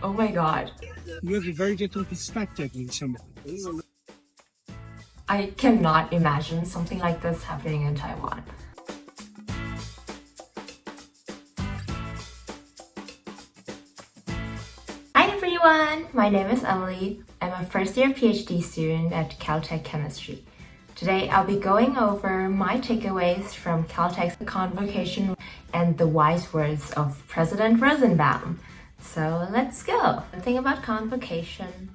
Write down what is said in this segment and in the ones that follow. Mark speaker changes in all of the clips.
Speaker 1: Oh my god,
Speaker 2: You have a very different perspective than someone.
Speaker 1: I cannot imagine something like this happening in Taiwan. Hi everyone, my name is Emily. I'm a first year PhD student at Caltech Chemistry. Today I'll be going over my takeaways from Caltech's convocation and the wise words of President Rosenbaum. So let's go. The thing about convocation,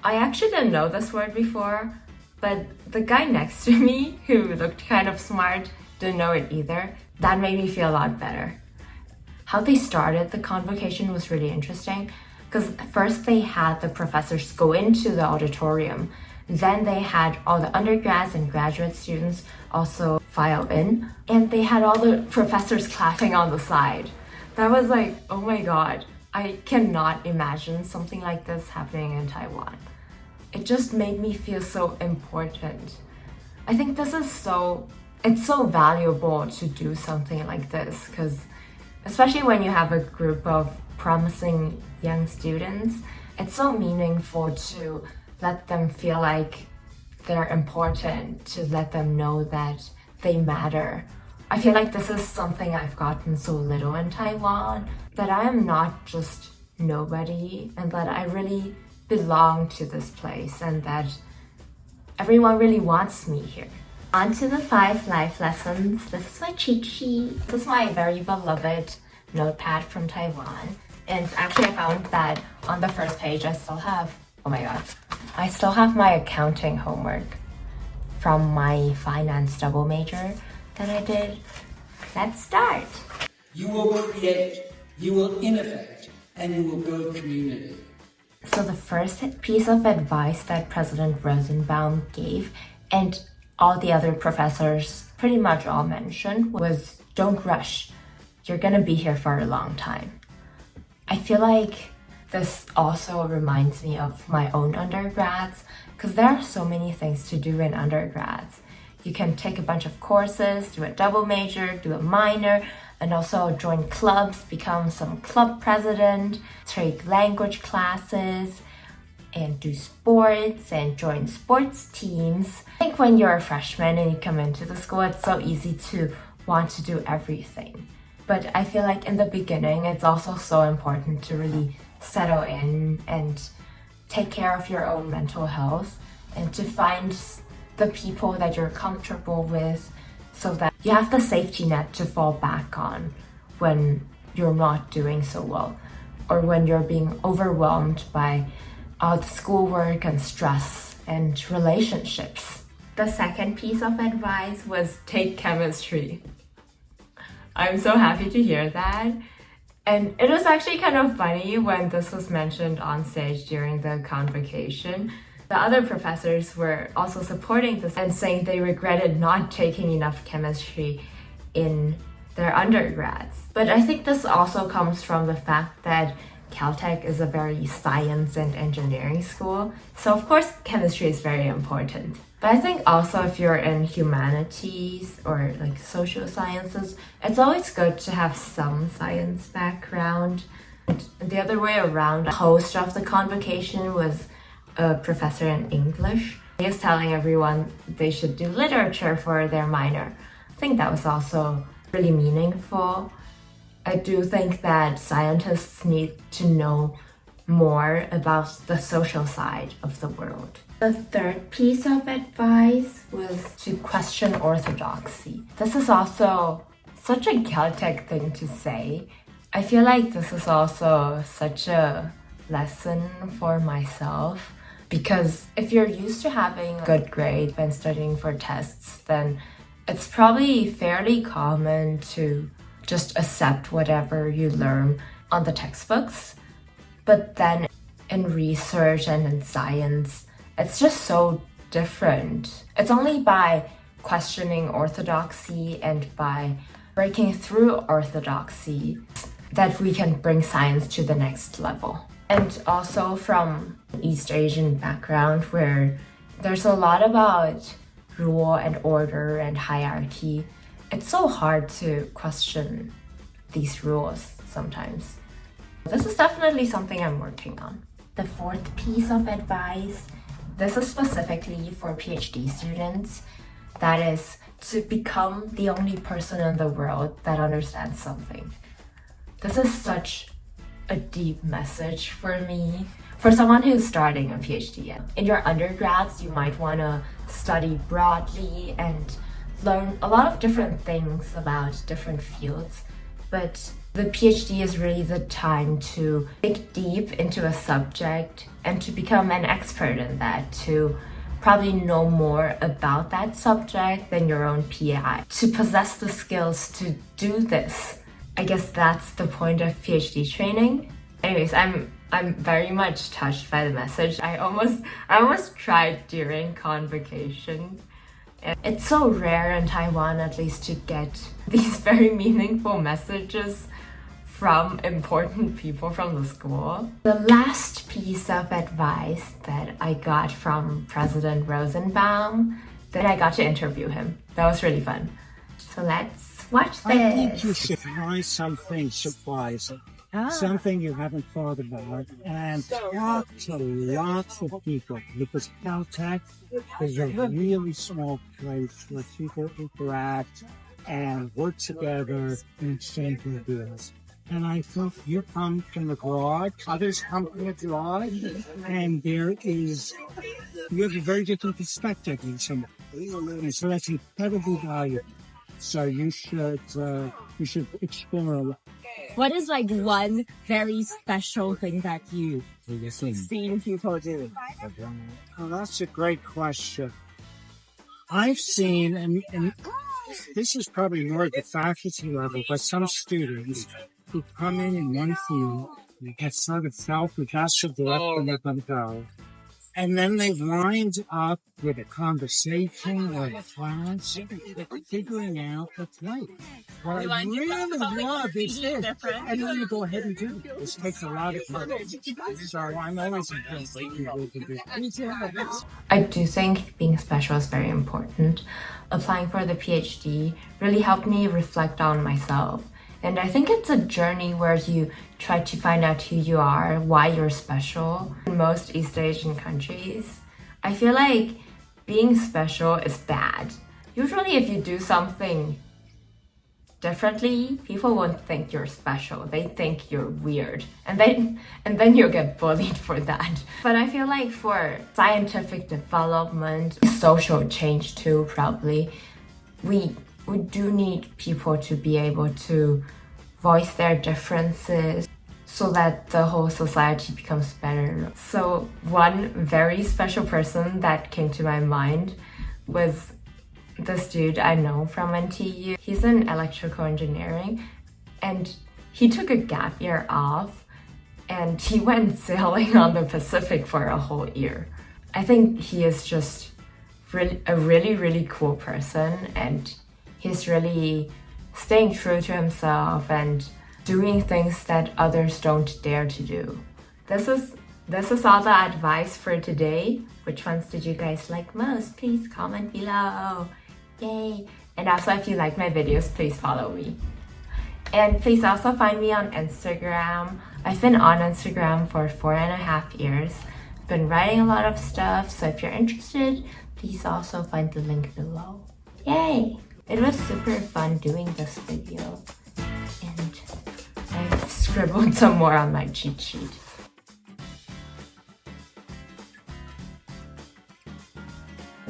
Speaker 1: I actually didn't know this word before, but the guy next to me, who looked kind of smart, didn't know it either. That made me feel a lot better. How they started the convocation was really interesting, because first they had the professors go into the auditorium, then they had all the undergrads and graduate students also file in, and they had all the professors clapping on the side. That was like, oh my god, I cannot imagine something like this happening in Taiwan. It just made me feel so important. I think it's so valuable to do something like this, because especially when you have a group of promising young students, it's so meaningful to let them feel like they're important, to let them know that they matter. I feel like this is something I've gotten so little in Taiwan, that I am not just nobody, and that I really belong to this place, and that everyone really wants me here. On to the 5 life lessons. This is my cheat sheet. This is my very beloved notepad from Taiwan. And actually I found that on the first page I still have, oh my god, I still have my accounting homework from my finance double major that I did. Let's start.
Speaker 3: You will create, you will innovate, and you will build community.
Speaker 1: So the first piece of advice that President Rosenbaum gave, and all the other professors pretty much all mentioned, was don't rush. You're gonna be here for a long time. I feel like this also reminds me of my own undergrads, because there are so many things to do in undergrads. You can take a bunch of courses, do a double major, do a minor, and also join clubs, become some club president, take language classes, and do sports and join sports teams. I think when you're a freshman and you come into the school, it's so easy to want to do everything. But I feel like in the beginning, it's also so important to really settle in and take care of your own mental health, and to find the people that you're comfortable with, so that you have the safety net to fall back on when you're not doing so well, or when you're being overwhelmed by all the schoolwork and stress and relationships. The second piece of advice was take chemistry. I'm so happy to hear that. And it was actually kind of funny when this was mentioned on stage during the convocation. The other professors were also supporting this and saying they regretted not taking enough chemistry in their undergrads. But I think this also comes from the fact that Caltech is a very science and engineering school. So of course chemistry is very important. But I think also if you're in humanities or like social sciences, it's always good to have some science background. And the other way around, the host of the convocation was a professor in English. He was telling everyone they should do literature for their minor. I think that was also really meaningful. I do think that scientists need to know more about the social side of the world. The third piece of advice was to question orthodoxy. This is also such a Caltech thing to say. I feel like this is also such a lesson for myself, because if you're used to having a good grade when studying for tests, then it's probably fairly common to just accept whatever you learn on the textbooks. But then in research and in science, it's just so different. It's only by questioning orthodoxy and by breaking through orthodoxy that we can bring science to the next level. And also from East Asian background, where there's a lot about rule and order and hierarchy, it's so hard to question these rules sometimes. This is definitely something I'm working on. The fourth piece of advice, this is specifically for PhD students, that is to become the only person in the world that understands something. This is such a deep message for me. For someone who's starting a PhD, in your undergrads, you might want to study broadly and learn a lot of different things about different fields. But the PhD is really the time to dig deep into a subject and to become an expert in that, to probably know more about that subject than your own PI, to possess the skills to do this. I guess that's the point of PhD training. Anyways, I'm very much touched by the message. I almost cried during convocation. It's so rare in Taiwan, at least, to get these very meaningful messages from important people from the school. The last piece of advice that I got from President Rosenbaum, that I got to interview him. That was really fun. So let's watch
Speaker 2: I think you
Speaker 1: this.
Speaker 2: should try something surprising. Something you haven't thought about, and talk to lots of people, because Caltech is a really small place where people interact and work together and exchange ideas. And I think you come from abroad, others come from abroad, and you have a very different perspective than someone. And so that's incredibly valuable. So you should explore a lot.
Speaker 4: What is like one very special thing that you've seen people do?
Speaker 2: Oh, that's a great question. I've seen, and this is probably more at the faculty level, but some students who come in one field and sort of self-adjust the direction let them go. And then they wind up with a conversation or a class, figuring out what's right. What I really love is this. And then you go ahead and do it. This takes a lot of time. So I'm always impressed that people can do it.
Speaker 1: I do think being special is very important. Applying for the PhD really helped me reflect on myself. And I think it's a journey where you try to find out who you are, why you're special. In most East Asian countries, I feel like being special is bad. Usually if you do something differently, people won't think you're special. They think you're weird. And then you'll get bullied for that. But I feel like for scientific development, social change too, probably, we do need people to be able to voice their differences so that the whole society becomes better. So one very special person that came to my mind was this dude I know from NTU. He's in electrical engineering, and he took a gap year off and he went sailing on the Pacific for a whole year. I think he is just a really cool person, and he's really staying true to himself and doing things that others don't dare to do. This is all the advice for today. Which ones did you guys like most? Please comment below. Yay! And also, if you like my videos, please follow me. And please also find me on Instagram. I've been on Instagram for 4.5 years. I've been writing a lot of stuff, so if you're interested, please also find the link below. Yay! It was super fun doing this video, and I scribbled some more on my cheat sheet.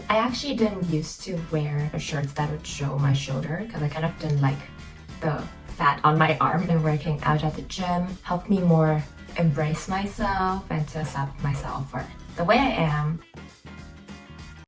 Speaker 1: I actually didn't used to wear shirts that would show my shoulder because I kind of didn't like the fat on my arm. And working out at the gym helped me more embrace myself and to accept myself for the way I am.